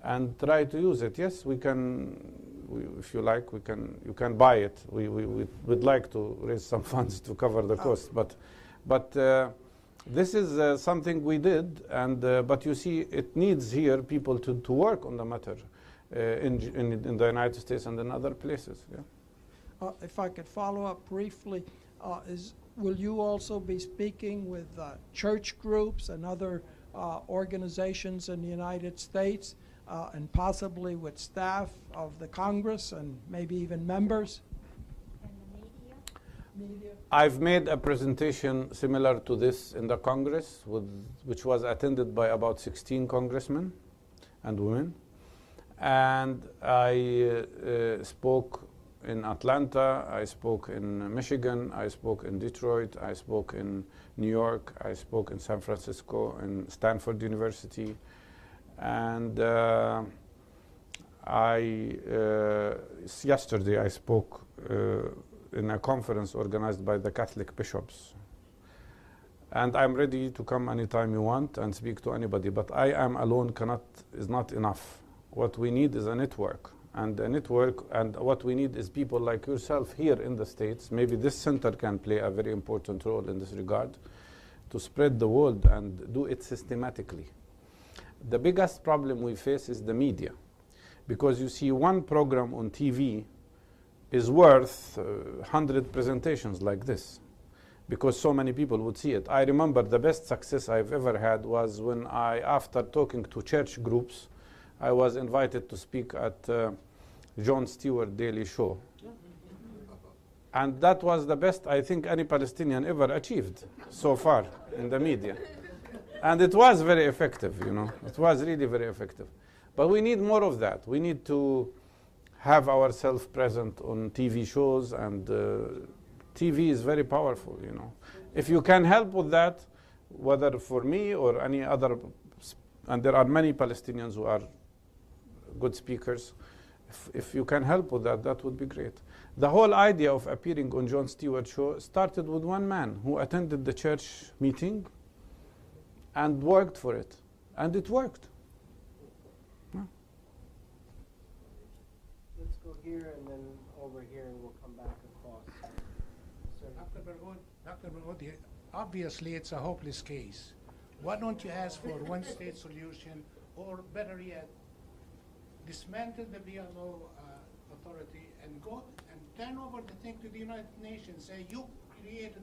and try to use it. Yes, we can, if you like, you can buy it. We'd like to raise some funds to cover the cost. But this is something we did. And but you see, it needs here people to work on the matter. In the United States and in other places. Yeah.
If I could follow up briefly, will you also be speaking with church groups and other organizations in the United States and possibly with staff of the Congress and maybe even members?
And the media?
I've made a presentation similar to this in the Congress, which was attended by about 16 congressmen and women. And I spoke in Atlanta, I spoke in Michigan, I spoke in Detroit, I spoke in New York, I spoke in San Francisco, in Stanford University. And yesterday I spoke in a conference organized by the Catholic bishops. And I'm ready to come anytime you want and speak to anybody, but I am alone is not enough. What we need is a network, and what we need is people like yourself here in the States. Maybe this center can play a very important role in this regard, to spread the word and do it systematically. The biggest problem we face is the media, because you see, one program on TV is worth 100 presentations like this, because so many people would see it. I remember the best success I've ever had was when after talking to church groups, I was invited to speak at Jon Stewart Daily Show. And that was the best I think any Palestinian ever achieved so far in the media. And it was very effective, you know. It was really very effective. But we need more of that. We need to have ourselves present on TV shows, and TV is very powerful, you know. If you can help with that, whether for me or any other, and there are many Palestinians who are good speakers, if you can help with that, that would be great. The whole idea of appearing on Jon Stewart's show started with one man who attended the church meeting and worked for it. And it worked. Yeah.
Let's go here and then over here, and we'll come back across.
Dr. Barghouti, obviously it's a hopeless case. Why don't you ask for one state solution, or better yet, dismantle the BLO authority and go and turn over the thing to the United Nations, say you created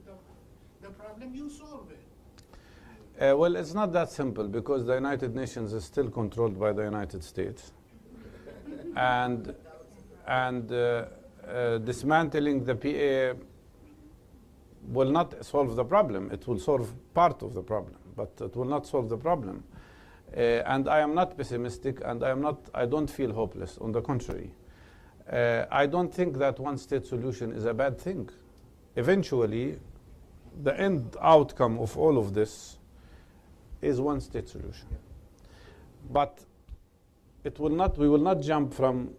the problem, you solve it.
Well, it's not that simple, because the United Nations is still controlled by the United States. and dismantling the PA will not solve the problem. It will solve part of the problem, but it will not solve the problem. And I am not pessimistic, and I don't feel hopeless. On the contrary, I don't think that one state solution is a bad thing. Eventually, the end outcome of all of this is one state solution. But it will not, we will not jump from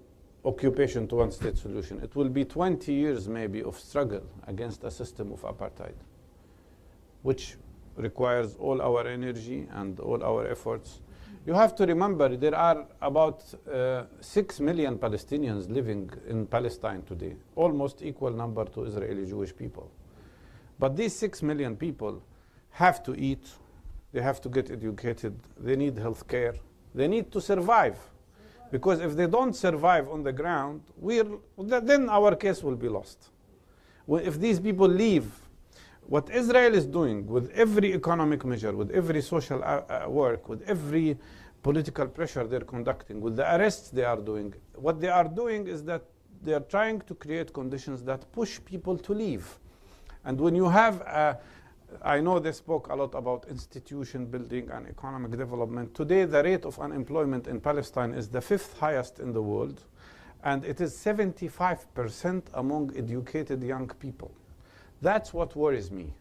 occupation to one state solution. It will be 20 years maybe of struggle against a system of apartheid, which requires all our energy and all our efforts. You have to remember there are about 6 million Palestinians living in Palestine today, almost equal number to Israeli Jewish people. But these 6 million people have to eat, they have to get educated, they need health care, they need to survive. Because if they don't survive on the ground, then our case will be lost. Well, if these people leave, what Israel is doing with every economic measure, with every social work, with every political pressure they're conducting, with the arrests they are doing, what they are doing is that they are trying to create conditions that push people to leave. And when you have I know they spoke a lot about institution building and economic development. Today, the rate of unemployment in Palestine is the 5th highest in the world, and it is 75% among educated young people. That's what worries me.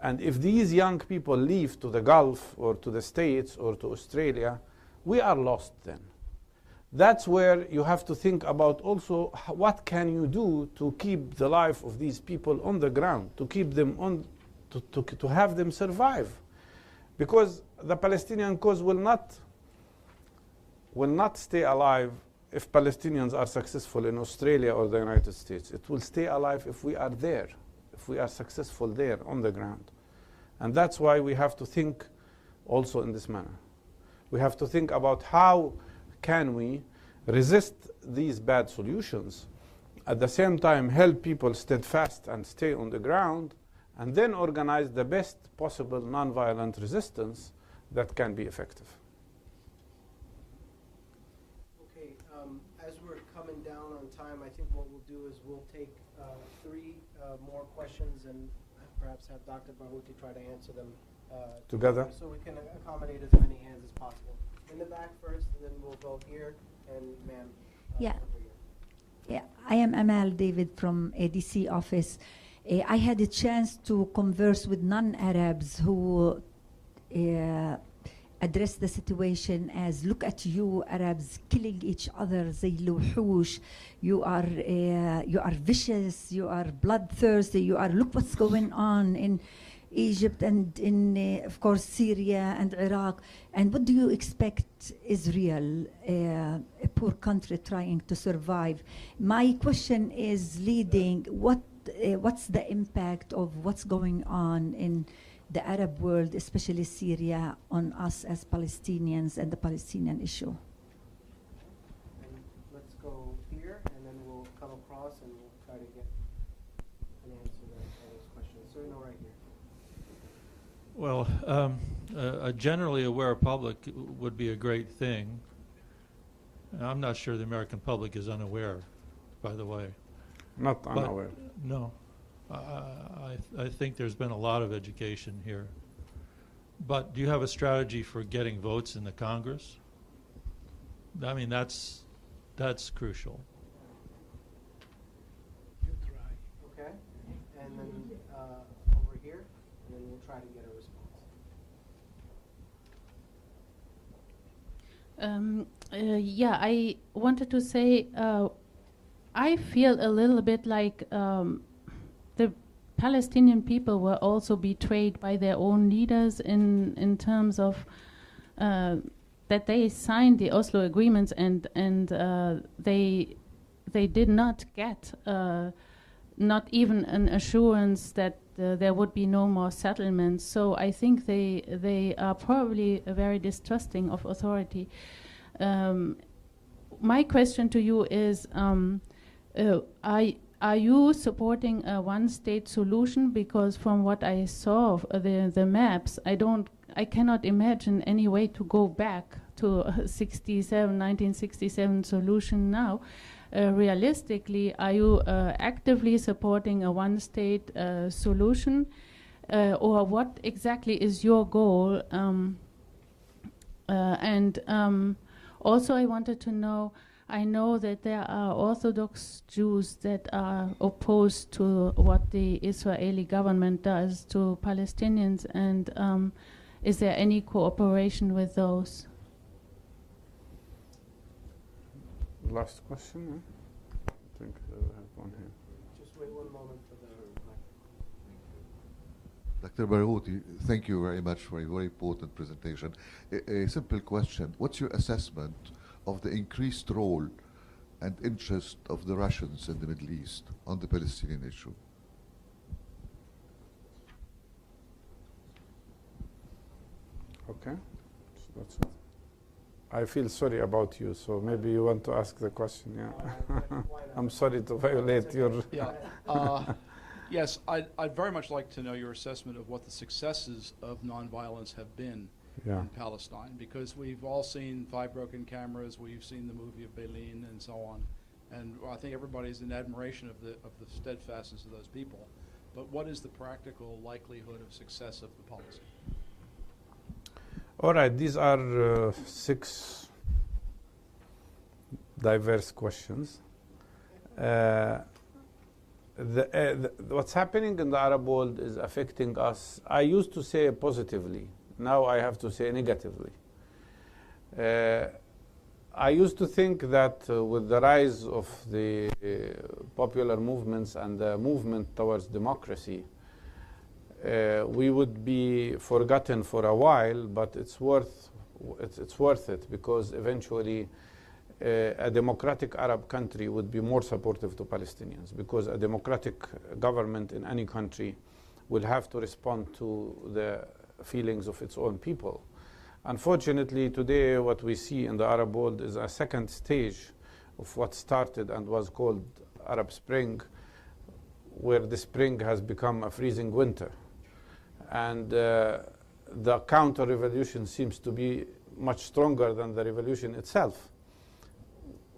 And if these young people leave to the Gulf or to the States or to Australia, we are lost then. That's where you have to think about also what can you do to keep the life of these people on the ground, to keep them on, to have them survive. Because the Palestinian cause will not stay alive if Palestinians are successful in Australia or the United States. It will stay alive if we are there, if we are successful there on the ground. And that's why we have to think also in this manner. We have to think about how can we resist these bad solutions, at the same time help people steadfast and stay on the ground, and then organize the best possible nonviolent resistance that can be effective.
Okay, as we're coming down on time, I think what we'll do is we'll take 3 more questions and perhaps have Dr. Barghouti try to answer them
Together?
so we can accommodate as many hands as possible. In the back first, and then we'll go here, and ma'am.
Yeah.
Over here.
Yeah, I am Amal David from ADC office. I had a chance to converse with non-Arabs who address the situation as, look at you Arabs killing each other, زي الوحوش. You are vicious, you are bloodthirsty, look what's going on in Egypt and in, of course, Syria and Iraq. And what do you expect Israel, a poor country trying to survive? My question is leading, what's the impact of what's going on in the Arab world, especially Syria, on us as Palestinians and the Palestinian issue?
And let's go here, and then we'll come across, and we'll try to get an answer to those questions. So, no, right here.
Well, a generally aware public would be a great thing. I'm not sure the American public is unaware, by the way.
Not unaware.
No. I think there's been a lot of education here. But do you have a strategy for getting votes in the Congress? I mean, that's crucial.
You try.
Okay. And then over here, and then we'll try to get a response.
Yeah, I wanted to say I feel a little bit like the Palestinian people were also betrayed by their own leaders in terms of that they signed the Oslo Agreements and they did not get not even an assurance that there would be no more settlements. So I think they are probably very distrusting of authority. My question to you is, are you supporting a one-state solution? Because from what I saw of the maps, I cannot imagine any way to go back to a 1967 solution now. Realistically, are you actively supporting a one-state solution? Or what exactly is your goal? Also, I wanted to know, I know that there are Orthodox Jews that are opposed to what the Israeli government does to Palestinians, and is there any cooperation with those?
Last question, I think I have one here.
Just wait one moment for the
Dr. Barghouti, thank you very much for a very important presentation. A simple question. What's your assessment of the increased role and interest of the Russians in the Middle East on the Palestinian issue?
Okay. So that's it. I feel sorry about you, so maybe you want to ask the question, yeah. I'm sorry to violate your...
Yeah. Yes, I'd very much like to know your assessment of what the successes of nonviolence have been in Palestine, because we've all seen 5 broken cameras, we've seen the movie of Berlin and so on, and I think everybody's in admiration of the steadfastness of those people. But what is the practical likelihood of success of the policy?
All right, these are 6 diverse questions. What's happening in the Arab world is affecting us. I used to say positively. Now I have to say negatively. I used to think that with the rise of the popular movements and the movement towards democracy, we would be forgotten for a while, but it's worth it, because eventually a democratic Arab country would be more supportive to Palestinians, because a democratic government in any country will have to respond to the feelings of its own people. Unfortunately, today what we see in the Arab world is a second stage of what started and was called Arab Spring, where the spring has become a freezing winter. And the counter-revolution seems to be much stronger than the revolution itself.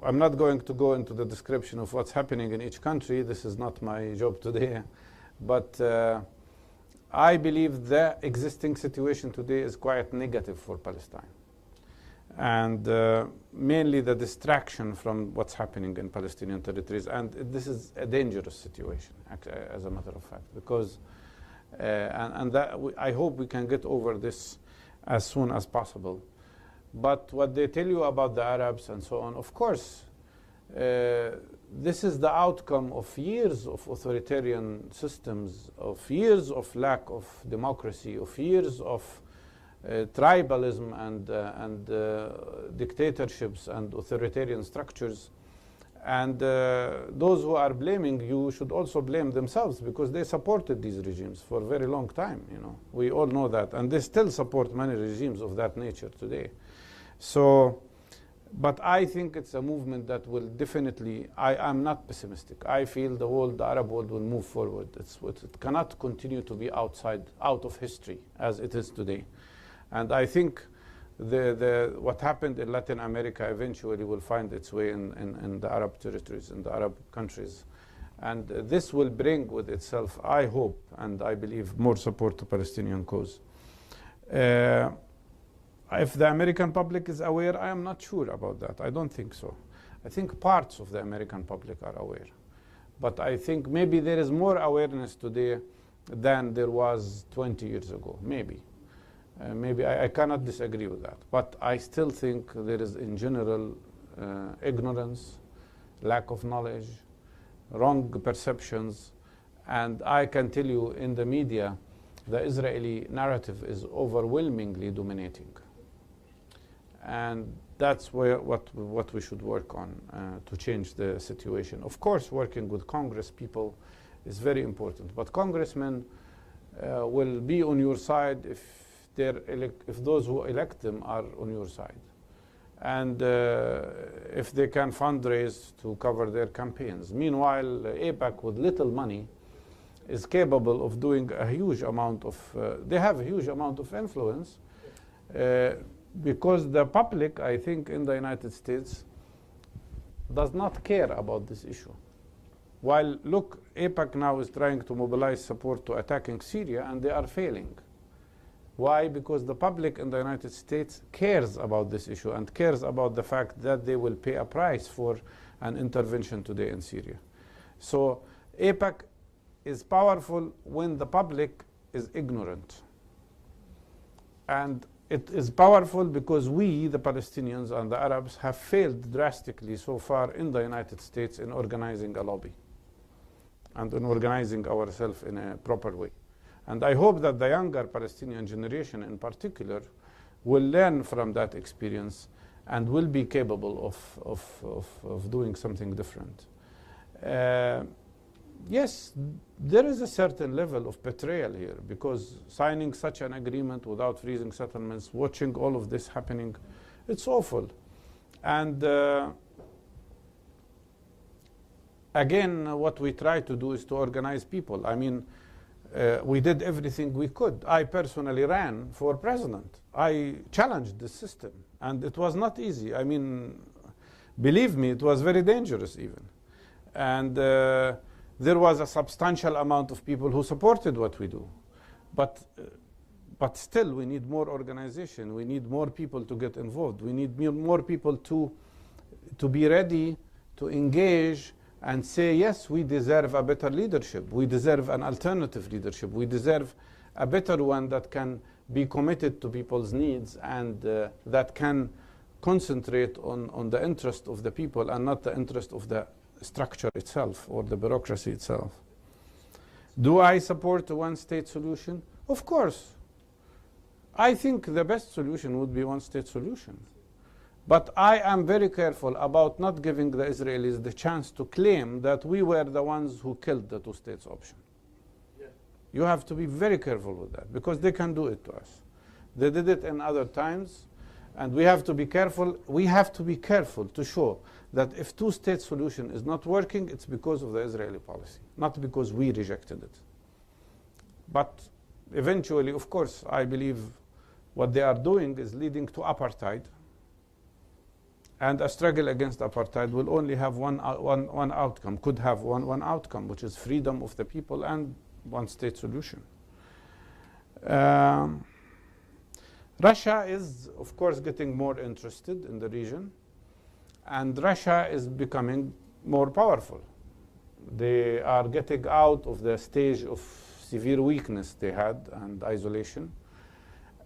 I'm not going to go into the description of what's happening in each country. This is not my job today. But I believe the existing situation today is quite negative for Palestine. And mainly the distraction from what's happening in Palestinian territories. And this is a dangerous situation, as a matter of fact, because I hope we can get over this as soon as possible. But what they tell you about the Arabs and so on, of course, this is the outcome of years of authoritarian systems, of years of lack of democracy, of years of tribalism and dictatorships and authoritarian structures. And those who are blaming you should also blame themselves, because they supported these regimes for a very long time. You know, we all know that, and they still support many regimes of that nature today. So, but I think it's a movement that will definitely, I'm not pessimistic. I feel the Arab world will move forward. It cannot continue to be out of history as it is today. And I think what happened in Latin America eventually will find its way in the Arab territories, in the Arab countries. And this will bring with itself, I hope, and I believe, more support to Palestinian cause. If the American public is aware, I am not sure about that. I don't think so. I think parts of the American public are aware. But I think maybe there is more awareness today than there was 20 years ago, maybe. Maybe I cannot disagree with that. But I still think there is, in general, ignorance, lack of knowledge, wrong perceptions. And I can tell you, in the media, the Israeli narrative is overwhelmingly dominating. And that's what we should work on to change the situation. Of course, working with Congress people is very important. But congressmen will be on your side if those who elect them are on your side. And if they can fundraise to cover their campaigns. Meanwhile, AIPAC, with little money, is capable of doing a huge amount of, they have a huge amount of influence because the public, I think, in the United States does not care about this issue. While, look, AIPAC now is trying to mobilize support to attacking Syria, and they are failing. Why? Because the public in the United States cares about this issue and cares about the fact that they will pay a price for an intervention today in Syria. So AIPAC is powerful when the public is ignorant. And it is powerful because we, the Palestinians and the Arabs, have failed drastically so far in the United States in organizing a lobby and in organizing ourselves in a proper way. And I hope that the younger Palestinian generation in particular will learn from that experience and will be capable of doing something different. Yes, there is a certain level of betrayal here, because signing such an agreement without freezing settlements, watching all of this happening, it's awful. And again, what we try to do is to organize people. I mean, we did everything we could. I personally ran for president. I challenged the system, and it was not easy. I mean, believe me, it was very dangerous even. And there was a substantial amount of people who supported what we do. But still, we need more organization. We need more people to get involved. We need more people to be ready to engage and say, yes, we deserve a better leadership. We deserve an alternative leadership. We deserve a better one that can be committed to people's needs and that can concentrate on the interest of the people and not the interest of the structure itself or the bureaucracy itself. Do I support a one-state solution? Of course. I think the best solution would be one-state solution. But I am very careful about not giving the Israelis the chance to claim that we were the ones who killed the two-states option. Yeah. You have to be very careful with that, because they can do it to us. They did it in other times, and we have to be careful. We have to be careful to show that if two-state solution is not working, it's because of the Israeli policy, not because we rejected it. But eventually, of course, I believe what they are doing is leading to apartheid. And a struggle against apartheid will only have one outcome, could have one outcome, which is freedom of the people and one-state solution. Russia is, of course, getting more interested in the region, and Russia is becoming more powerful. They are getting out of the stage of severe weakness they had and isolation.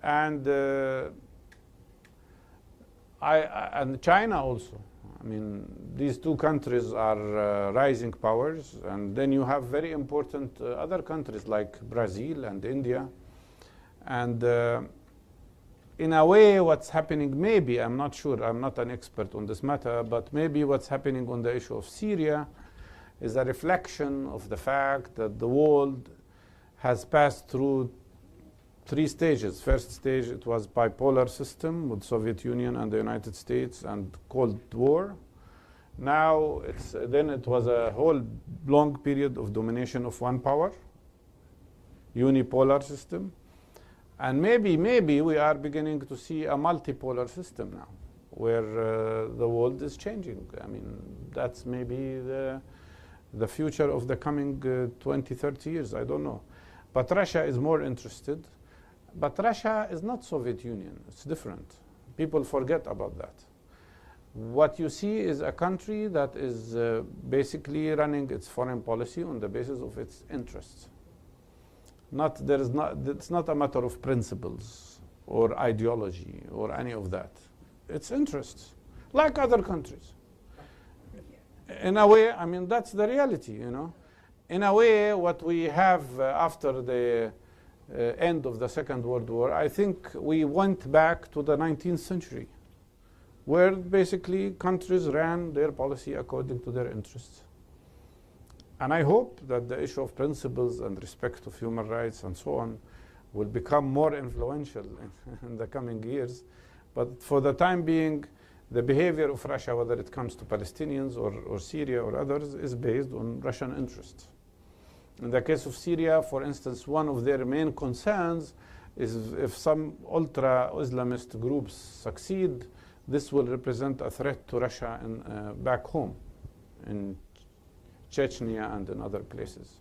And and China also. I mean, these two countries are rising powers, and then you have very important other countries like Brazil and India. And in a way, what's happening, maybe, I'm not sure, I'm not an expert on this matter, but maybe what's happening on the issue of Syria is a reflection of the fact that the world has passed through three stages. First stage, it was bipolar system with Soviet Union and the United States and Cold War. Now, then it was a whole long period of domination of one power, unipolar system. And maybe we are beginning to see a multipolar system now, where the world is changing. I mean, that's maybe the future of the coming 20, 30 years, I don't know. But Russia is more interested, But Russia is not Soviet Union. It's different. People forget about that. What you see is a country that is basically running its foreign policy on the basis of its interests. It's not a matter of principles or ideology or any of that. It's interests, like other countries. In a way, I mean, that's the reality, you know. In a way, what we have after the end of the Second World War, I think we went back to the 19th century, where basically countries ran their policy according to their interests. And I hope that the issue of principles and respect of human rights and so on will become more influential in the coming years. But for the time being, the behavior of Russia, whether it comes to Palestinians or Syria or others, is based on Russian interests. In the case of Syria, for instance, one of their main concerns is if some ultra-Islamist groups succeed, this will represent a threat to Russia back home in Chechnya and in other places.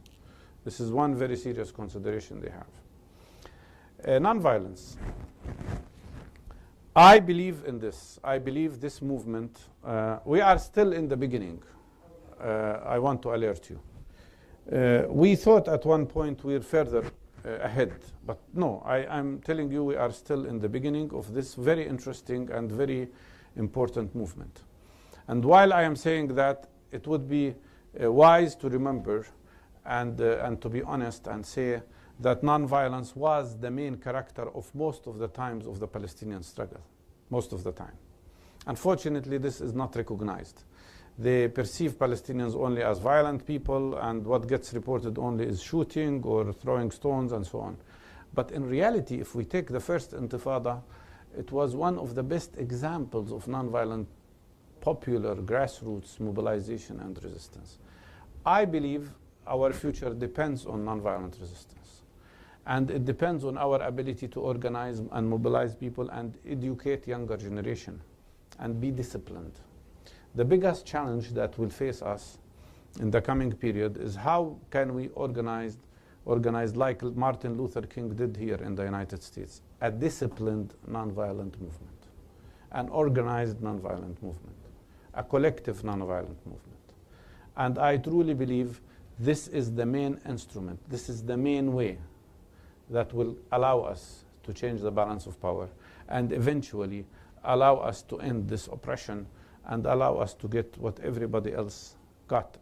This is one very serious consideration they have. Nonviolence. I believe in this. I believe this movement, we are still in the beginning. I want to alert you. We thought at one point we're further ahead, but no, I'm telling you we are still in the beginning of this very interesting and very important movement. And while I am saying that, it would be wise to remember and to be honest and say that nonviolence was the main character of most of the times of the Palestinian struggle, most of the time. Unfortunately, this is not recognized. They perceive Palestinians only as violent people, and what gets reported only is shooting or throwing stones and so on. But in reality, if we take the first Intifada, it was one of the best examples of nonviolent, popular, grassroots mobilization and resistance. I believe our future depends on nonviolent resistance. And it depends on our ability to organize and mobilize people and educate younger generation and be disciplined. The biggest challenge that will face us in the coming period is how can we organize like Martin Luther King did here in the United States, a disciplined nonviolent movement, an organized nonviolent movement, a collective nonviolent movement. And I truly believe this is the main instrument, this is the main way that will allow us to change the balance of power and eventually allow us to end this oppression and allow us to get what everybody else got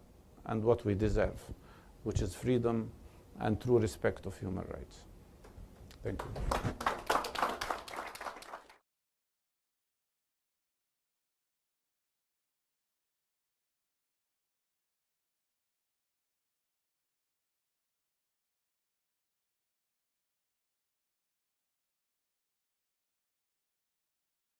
and what we deserve, which is freedom and true respect of human rights. Thank you.